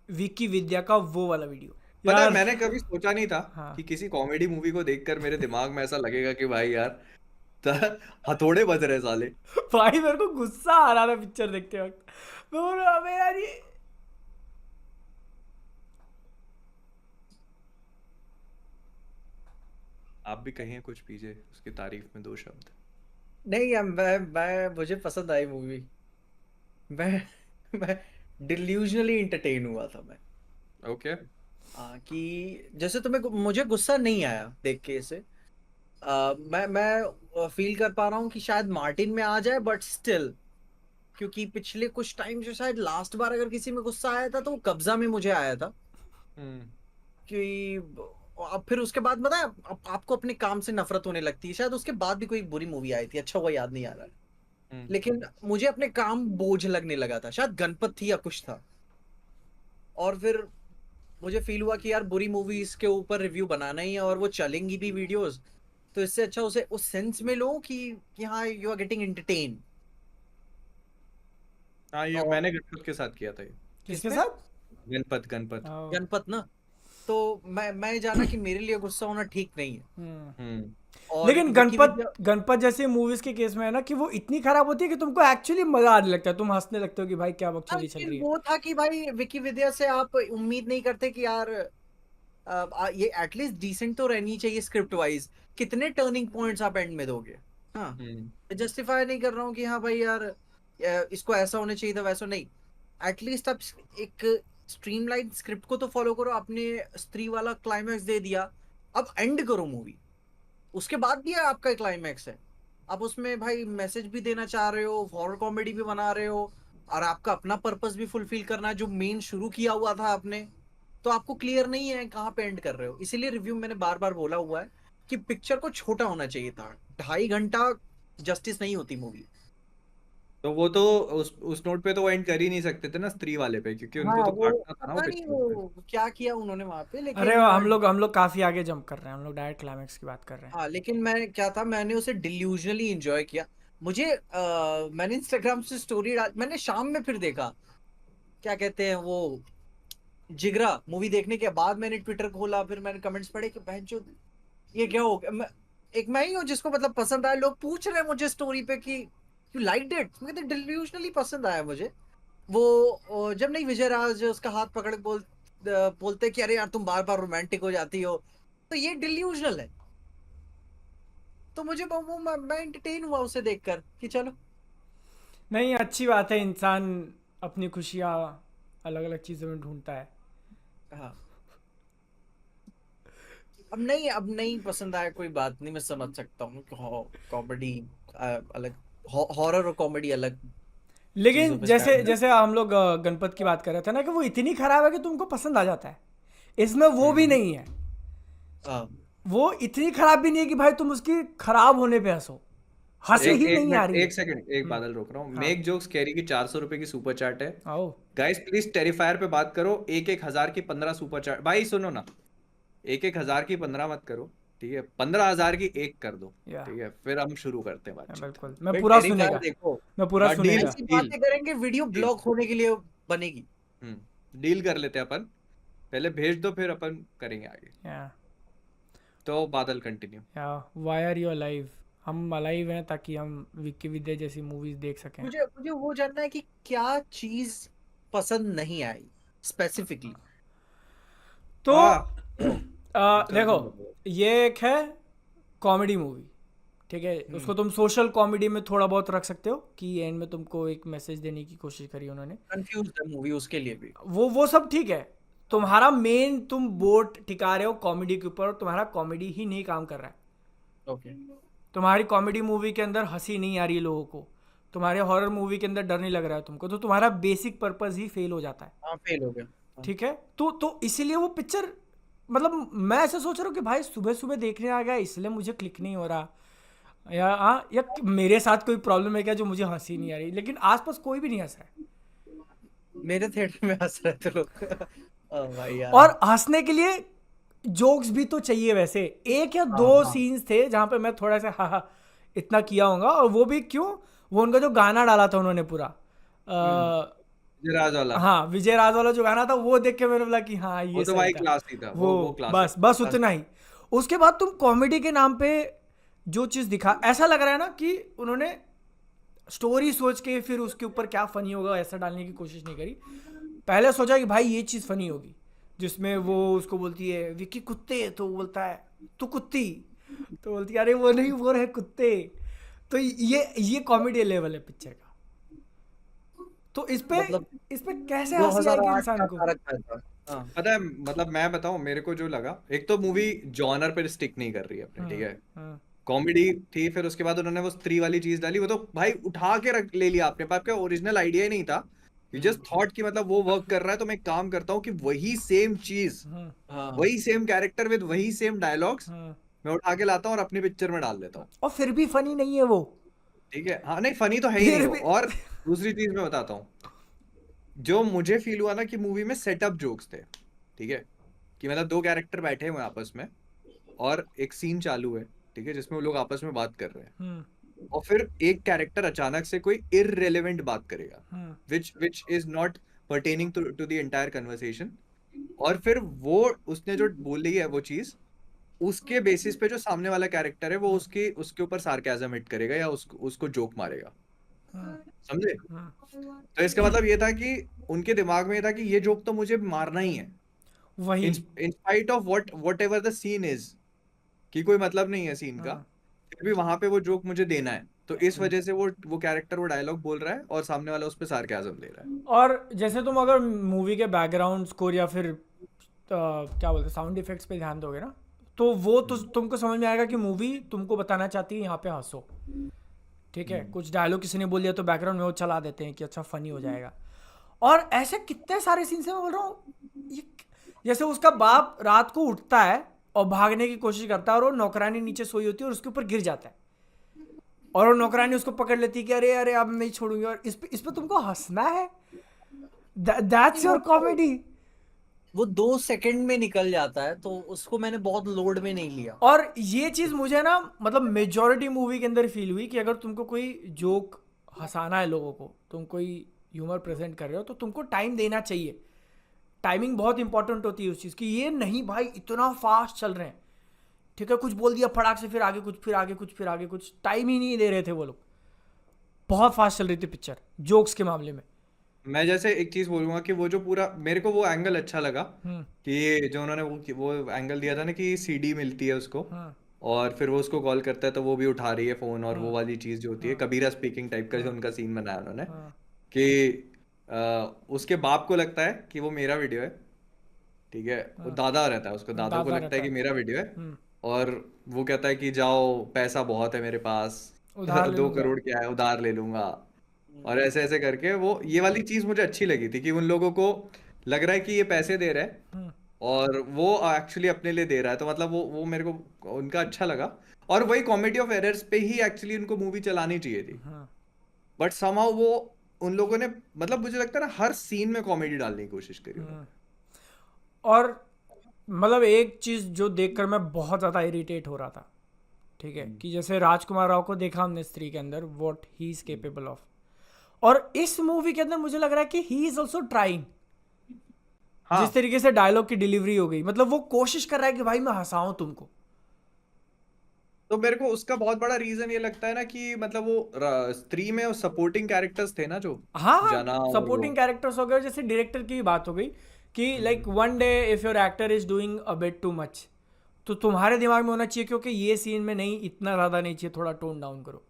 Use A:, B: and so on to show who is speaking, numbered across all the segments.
A: विकी विद्या का वो वाला वीडियो
B: पता है
A: यार।
B: मैंने कभी सोचा नहीं था
A: हाँ
B: कि किसी कॉमेडी मूवी को देखकर मेरे दिमाग में ऐसा लगेगा कि भाई यार हथौड़े बज रहे साले।
A: भाई मेरे को गुस्सा आ रहा था पिक्चर देखते वक्त। मैं बोल रहा अबे यार ये।
B: आप भी कहिए कुछ पीछे उसकी तारीफ में दो शब्द।
C: नहीं यार, मैं मुझे पसंद आई मूवी। मैं मैं डिल्यूजनली इंटरटेन हुआ था मैं।
B: ओके।
C: कि जैसे तुम्हें मुझे गुस्सा नहीं आया देख के इसे। मैं फील कर पा रहा हूँ कि शायद मार्टिन में आ जाए, बट स्टिल क्योंकि पिछले कुछ टाइम से शायद लास्ट बार अगर किसी में गुस्सा आया था तो वो कब्जा में मुझे आया था।
B: हम्म।
C: कि अब फिर उसके बाद पता है आपको अपने काम से नफरत होने लगती है। शायद उसके बाद भी कोई बुरी मूवी आई थी, अच्छा हुआ याद नहीं आ रहा है।
B: हम्म।
C: लेकिन मुझे अपने काम बोझ लगने लगा था, शायद गणपत थी या कुछ था। और फिर मुझे फील हुआ कि यार बुरी मूवीज के ऊपर रिव्यू बनाना ही है और वो चलेंगी भी वीडियोस। तो इससे अच्छा उसे उस सेंस में लो कि हाँ यू आर गेटिंग एंटरटेन।
B: हाँ ये
C: और
B: मैंने गणपत के साथ किया था ये।
A: किसके
C: किसमें?
A: साथ?
B: गणपत गणपत।
A: आओ।
C: गणपत ना। तो मैं जाना कि मेरे लिए गुस्सा होना ठीक नहीं है।
A: हम्म।
B: हम्म।
C: और
A: लेकिन
C: विकी
A: गणपत
C: विद्या।
A: गणपत जैसे मूवीज के केस में है ना कि वो इतनी खराब होती है कि तुमको एक्चुअली मजा आने लगता है, तुम हंसने लगते हो कि भाई क्या बकचोदी चल
C: लेकिन
A: रही है।
C: वो था कि भाई विकी विद्या से आप उम्मीद नहीं करते कि यार ये एटलीस्ट डिसेंट तो रहनी चाहिए स्क्रिप्ट वाइज। कितने टर्निंग पॉइंट्स आप एंड में दोगे? हाँ।
B: हम्म।
C: जस्टिफाई नहीं कर रहा हूँ कि हाँ भाई यार इसको ऐसा होना चाहिए था वैसा नहीं। एटलीस्ट आप एक स्ट्रीमलाइन स्क्रिप्ट को तो फॉलो करो। आपने स्त्री वाला क्लाइमैक्स दे दिया, अब एंड करो मूवी। उसके बाद भी आपका क्लाइमैक्स है। आप उसमें भाई मैसेज भी देना चाह रहे हो, हॉरर कॉमेडी भी बना रहे हो, और आपका अपना पर्पस भी फुलफिल करना है जो मेन शुरू किया हुआ था आपने। तो आपको क्लियर नहीं है कहाँ पे एंड कर रहे हो। इसीलिए रिव्यू मैंने बार बार बोला हुआ है कि पिक्चर को छोटा होना चाहिए था। 2.5 घंटा जस्टिस नहीं होती मूवी।
B: तो वो तो उस नोट पे तो वो एंड कर ही नहीं सकते थे ना स्त्री वाले पे, क्योंकि
C: हाँ
B: उनको तो
C: वो
B: काटना था ना वो
C: पता नहीं
B: पिक्चर पे।
C: वो क्या किया उन्होंने वहां पे,
A: अरे
C: लेकिन
A: हम लोग काफी आगे जंप कर रहे हैं, हम लोग डायरेक्ट क्लाइमैक्स की बात कर रहे हैं।
C: हाँ लेकिन मैं क्या था, मैंने उसे डिल्यूजनली एंजॉय किया। मुझे मैंने इंस्टाग्राम से स्टोरी डाल, मैंने शाम में फिर देखा क्या कहते हैं वो जिगरा मूवी देखने के बाद मैंने ट्विटर खोला, फिर मैंने कमेंट्स पढ़े कि बहन जो ये क्या हो गया। एक मैं ही हूँ जिसको मतलब पसंद आया। लोग पूछ रहे हैं मुझे स्टोरी पे कि यू लाइक्ड इट। मैं कहते डिल्यूजनली पसंद आया मुझे। जब नहीं विजय राज उसका हाथ पकड़ के बोलते कि अरे यार तुम बार बार रोमांटिक हो जाती हो, तो ये डिल्यूजनल है। तो मुझे मैं एंटरटेन हुआ उसे देखकर कि चलो।
A: नहीं, अच्छी बात है, इंसान अपनी खुशियाँ अलग अलग चीज़ों में ढूंढता है।
C: हाँ। अब नहीं पसंद आया कोई बात नहीं, मैं समझ सकता हूँ कि कॉमेडी अलग, हॉरर और कॉमेडी अलग चीजों
A: लेकिन
C: पे
A: जैसे
C: स्टैंड है।
A: जैसे हम लोग गणपत की बात कर रहे थे ना कि वो इतनी खराब है कि तुमको पसंद आ जाता है। इसमें वो भी
B: हम्म।
A: नहीं है।
C: हाँ।
A: वो इतनी खराब भी नहीं है कि भाई तुम उसकी खराब होने पे हंसो। हंसी
B: एक
A: ही
B: एक
A: नहीं आ
B: मिनट
A: रही है।
B: एक सेकंड एक बादल रोक रहा हूँ।
A: हाँ।
B: मेक जोक्स कैरी की 400 रुपए की सुपर चैट है।
A: आओ।
B: गाइस प्लीज टेरिफायर पे बात करो। एक एक हजार की 15 सुपर चैट। भाई सुनो ना, एक एक हजार की 15 मत करो। ठीक है, 15 हजार की एक कर दो।
A: या
B: ठीक है, फिर हम शुरू करते हैं बातचीत।
A: बिल्कुल, मैं
C: भाई
A: पूरा
C: टेरिफायर
A: सुनेगा।
C: देखो,
A: मैं पूरा
B: हाँ डील
A: सुनेगा।
C: ऐसी
B: डील
C: बातें करेंगे वीडियो
B: डील।
C: ब्लॉक होने के लिए बनेगी।
B: डील कर लेते हैं अपन। पहले भेज दो फिर अपन करेंगे आगे।
A: या
B: तो बादल कंटिन्यू।
A: या वाई आर यू अलाइव? हम अलाइव हैं ताकि हम विक्की विद्या जैसी मूवीज देख सकें।
C: मुझे मुझे वो जानना है कि क्या चीज पसंद नहीं आई स्पेसिफिकली।
A: तो
B: हाँ चलो
A: देखो,
B: तुम बताओ।
A: ये एक है कॉमेडी मूवी। ठीक है,
C: हम्म।
A: उसको तुम सोशल कॉमेडी में थोड़ा बहुत रख सकते हो कि एंड में तुमको एक मैसेज देने की कोशिश करी उन्होंने।
C: कंफ्यूज है मूवी उसके लिए भी।
A: वो सब ठीक है। तुम्हारा मेन तुम बोट टिका रहे हो कॉमेडी के ऊपर और तुम्हारा कॉमेडी ही नहीं काम कर रहा है।
C: ओके।
A: तुम्हारी कॉमेडी मूवी के अंदर हंसी नहीं आ रही है लोगों को। तुम्हारे हॉरर मूवी के अंदर डर नहीं लग रहा है तुमको, तो तुम्हारा बेसिक पर्पस ही फेल हो जाता है।
C: हाँ फेल हो गया। हाँ।
A: ठीक है। तो इसीलिए वो पिक्चर, मतलब मैं ऐसा सोच रहा हूँ कि भाई सुबह सुबह देखने आ गया इसलिए मुझे क्लिक नहीं हो रहा, या मेरे साथ कोई प्रॉब्लम है क्या जो मुझे हंसी नहीं आ रही, लेकिन आसपास कोई भी नहीं हंस रहा है।
C: मेरे थिएटर में हंस रहे थे लोग। भाई यार।
A: और हंसने के लिए जोक्स भी तो चाहिए वैसे। एक या
C: हाँ
A: दो
C: हाँ।
A: सीन्स थे जहां पे मैं थोड़ा सा हा हा इतना किया होगा, और वो भी क्यों, वो उनका जो गाना डाला था उन्होंने पूरा,
C: हम्म।
B: विजय राज वाला,
A: हाँ विजय राज वाला जो गाना था वो देख के मैंने बोला कि हाँ
B: वो
A: ये
B: तो
A: सही
B: भाई
A: था।
B: क्लास ही था,
A: वो
B: वो क्लास
A: बस
B: है।
A: उतना ही। उसके बाद तुम कॉमेडी के नाम पे जो चीज़ दिखा, ऐसा लग रहा है ना कि उन्होंने स्टोरी सोच के फिर उसके ऊपर क्या फनी होगा ऐसा डालने की कोशिश नहीं करी। पहले सोचा कि भाई ये चीज़ फनी होगी, जिसमें वो उसको बोलती है विक्की कुत्ते, तो वो बोलता है तू कुत्ती, तो बोलती है अरे वो नहीं वो रहे कुत्ते। तो ये कॉमेडी लेवल है पिक्चर का। तो
C: मतलब
A: इस पे कैसे हंसी आएगी
C: 2008
A: इंसान
C: का
A: को?
C: कैरेक्टर था। हाँ
B: पता है, मतलब मैं बताऊं मेरे को जो लगा, एक तो मूवी जॉनर पर स्टिक नहीं कर रही है अपने, ठीक
A: हाँ
B: है।
A: हाँ
B: कॉमेडी थी, फिर उसके बाद उन्होंने वो स्त्री वाली चीज डाली, वो तो भाई उठा के रख ले लिया आपने, आपका ओरिजिनल आइडिया ही नहीं था। यू जस्ट थॉट कि मतलब वो वर्क कर रहा है तो मैं एक काम करता हूँ कि वही सेम चीज,
A: हाँ
C: हाँ
B: वही सेम कैरेक्टर विद वही सेम डायलॉग्स
A: हाँ।
B: मैं उठा के लाता हूँ और अपनी पिक्चर में डाल देता हूँ।
A: और फिर भी फनी नहीं है वो,
B: ठीक है, हाँ नहीं फनी तो है ही नहीं
A: फिर
B: वो।
A: भी
B: और दूसरी चीज मैं बताता हूँ, जो मुझे फील हुआ ना कि मूवी में सेटअप जोक्स थे, ठीक है, कि मतलब दो कैरेक्टर बैठे हुए हैं आपस में और एक सीन चालू है, ठीक है, जिसमें वो लोग आपस में बात कर रहे हैं,
A: हम्म
B: और फिर एक कैरेक्टर अचानक से कोई इररिलेवेंट बात करेगा,
A: hmm
B: which is not pertaining to the entire conversation, और फिर वो उसने जो बोली है वो चीज, उसके बेसिस पे जो सामने वाला कैरेक्टर है वो उसके उसके ऊपर सार्केज्म हिट करेगा या उसको उसको जोक मारेगा,
A: हम्म
B: समझे।
A: हम्म।
B: तो इसका मतलब ये था कि उनके दिमाग में ये था कि ये जोक तो मुझे मारना ही है,
A: वही।
B: In spite of whatever the scene is, कि कोई मतलब नहीं है सीन का,
A: हाँ
B: फिर भी वहां पे वो जोक मुझे देना है, तो इस वजह से वो कैरेक्टर वो डायलॉग बोल रहा है और सामने वाला उस पर सार्केज्म दे रहा है।
A: और जैसे तुम अगर मूवी के बैकग्राउंड स्कोर या फिर क्या बोलते हैं साउंड इफेक्ट्स पे ध्यान दोगे ना, तो वो तो तुमको समझ में आएगा कि मूवी तुमको बताना चाहती है यहाँ पे हंसो। ठीक है,
B: हम्म।
A: कुछ डायलॉग किसी ने बोल दिया तो बैकग्राउंड में वो चला देते हैं कि अच्छा फनी हो जाएगा। और ऐसे कितने सारे सीन्स हैं, मैं बोल रहा हूँ ये, जैसे उसका बाप रात को उठता है और भागने की कोशिश करता है और वो नौकरानी नीचे सोई होती है और उसके ऊपर गिर जाता है, और वो नौकरानी उसको पकड़ लेती है कि अरे अरे अब नहीं छोड़ूंगी, और इस पे तुमको हंसना है। दैट्स योर
C: वो
A: कॉमेडी।
C: वो 2 सेकंड में निकल जाता है तो उसको मैंने बहुत लोड में नहीं लिया।
A: और ये चीज मुझे ना मतलब मेजोरिटी मूवी के अंदर फील हुई कि अगर तुमको कोई जोक हंसाना है लोगों को, तुम कोई ह्यूमर प्रेजेंट कर रहे हो तो तुमको टाइम देना चाहिए। टाइमिंग बहुत इंपॉर्टेंट होती है उस चीज़ की। ये नहीं भाई इतना फास्ट चल रहे हैं, ठीक है, कुछ बोल दिया फटाक से, फिर आगे कुछ, फिर आगे कुछ, फिर आगे कुछ, टाइम ही नहीं दे रहे थे वो लोग। बहुत फास्ट चल रही थी पिक्चर जोक्स के मामले में।
B: मैं जैसे एक चीज बोलूंगा कि वो जो पूरा मेरे को वो एंगल अच्छा लगा,
A: हम्म
B: कि जो उन्होंने वो एंगल दिया था ना कि सीडी मिलती है उसको,
A: हाँ
B: और फिर वो उसको कॉल करता है तो वो भी उठा रही है फोन, और वो
A: हाँ
B: वाली चीज जो होती है
A: हाँ
B: कबीरा स्पीकिंग टाइप का जो
A: हाँ
B: उनका सीन बनाया उन्होंने,
A: हाँ
B: कि उसके बाप को लगता है कि वो मेरा वीडियो है, ठीक है, वो
A: हाँ
B: दादा रहता है, उसको
A: हाँ,
B: दादा को
A: दादा
B: लगता है
A: रहता
B: कि
A: है।
B: मेरा वीडियो है,
A: हम्म
B: और वो कहता है कि जाओ पैसा बहुत है मेरे पास,
A: उधार ले
B: दो
A: लूंगा।
B: करोड़ क्या है उधार ले लूंगा, और
C: हम्म,
B: ऐसे ऐसे करके वो ये वाली चीज मुझे अच्छी लगी थी कि उन लोगों को लग रहा है कि ये पैसे दे रहा है
A: हम्म
B: और वो एक्चुअली अपने लिए दे रहा है, तो मतलब वो मेरे को उनका अच्छा लगा। और वही कॉमेडी ऑफ एरर्स पे ही एक्चुअली उनको मूवी चलानी चाहिए थी,
A: हाँ
B: बट समहाउ वो उन लोगों ने, मतलब मुझे लगता है ना हर सीन में कॉमेडी डालने की कोशिश करी
A: हाँ।
B: उन्होंने।
A: और मतलब एक चीज़ जो देखकर मैं बहुत ज़्यादा इरिटेट हो रहा था, ठीक है,
B: हम्म।
A: कि जैसे राजकुमार राव को देखा हमने स्त्री के अंदर what he is capable of, और इस मूवी के अंदर मुझे लग रहा है कि ही इज ऑल्सो ट्राइंग। जिस
B: हाँ,
A: तरीके से डायलॉग की डिलीवरी हो गई, मतलब वो कोशिश कर रहा है कि भाई मैं हंसाऊं तुमको।
B: तो मेरे को उसका बहुत बड़ा रीजन ये लगता है ना कि मतलब वो स्त्री में सपोर्टिंग कैरेक्टर्स थे ना, जो
A: हाँ हाँ,
B: जना और वो।
A: सपोर्टिंग कैरेक्टर्स हो गए, जैसे डायरेक्टर की बात हो गई कि like one day if your actor is doing a bit too much, तो तुम्हारे दिमाग में होना चाहिए क्योंकि ये सीन में नहीं, इतना ज़्यादा नहीं चाहिए, थोड़ा टोन डाउन करो,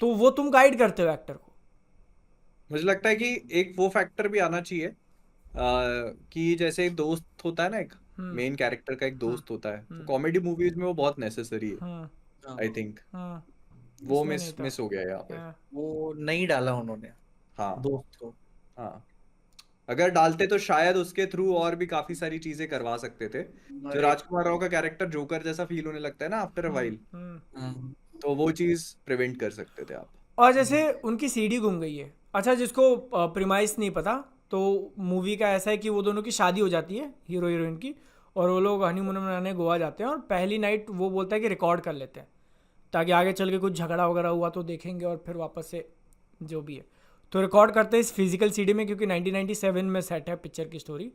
A: तो वो तुम गाइड करते हो एक्टर को।
B: मुझे लगता है कि एक वो फैक्टर भी आना चाहिए, कि जैसे एक दोस्त होता है ना, एक
A: हम्म
B: मेन कैरेक्टर का एक
A: हम्म
B: दोस्त होता है, तो
A: हम्म
B: कॉमेडी मूवीज में वो बहुत नेसेसरी है,
A: हाँ
B: आई
C: हाँ,
B: थिंक।
A: हाँ,
B: वो
A: इसमें नहीं
B: मिस
A: था।
B: मिस हो गया यहाँ पे।
A: हाँ
C: वो नहीं डाला उन्होंने
B: हाँ
C: दोस्त को।
B: हाँ, अगर डालते तो शायद उसके थ्रू और भी काफी सारी चीजें करवा सकते थे। जो
C: अरे
B: राजकुमार राव का कैरेक्टर जोकर जैसा फील होने लगता है ना आफ्टर अ वाइल,
C: हाँ,
B: तो वो चीज प्रिवेंट कर सकते थे आप।
A: और जैसे उनकी सीडी गुम गई है, अच्छा जिसको प्रीमाइस नहीं पता, तो मूवी का ऐसा है कि वो दोनों की शादी हो जाती है हीरो हीरोइन की, और वो लोग हनीमून मनाने गोवा जाते हैं, और पहली नाइट वो बोलता है कि रिकॉर्ड कर लेते हैं ताकि आगे चल के कुछ झगड़ा वगैरह हुआ तो देखेंगे और फिर वापस से जो भी है। तो रिकॉर्ड करते हैं इस फिजिकल सीडी में, क्योंकि 1997 में सेट है पिक्चर की स्टोरी,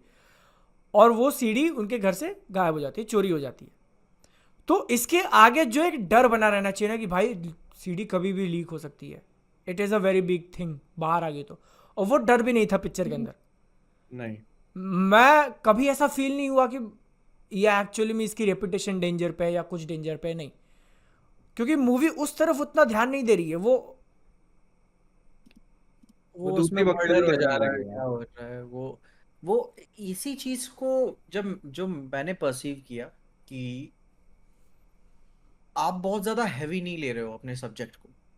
A: और वो सीडी उनके घर से गायब हो जाती है, चोरी हो जाती है। तो इसके आगे जो एक डर बना रहना चाहिए ना कि भाई सीडी कभी भी लीक हो सकती है, it is a very big thing बाहर आ गई तो, और वो डर भी नहीं था पिक्चर के अंदर।
B: नहीं,
A: मैं कभी ऐसा फील नहीं हुआ कि ये एक्चुअली में इसकी रेपुटेशन डेंजर पे है या कुछ डेंजर पे है, नहीं, क्योंकि मूवी उस तरफ उतना ध्यान नहीं दे रही है। वो
C: वो
B: दूसरी
C: उसमें
B: बकचोदी
C: मर्डर हो
B: करने
C: जा रहा है,
B: लगे
C: क्या
B: हैं।
C: हो रहा है, वो इसी चीज को जब जो मैंने परसीव किया कि आप बहुत ज्यादा हैवी नहीं ले रहे हो अपने सब्जेक्ट को,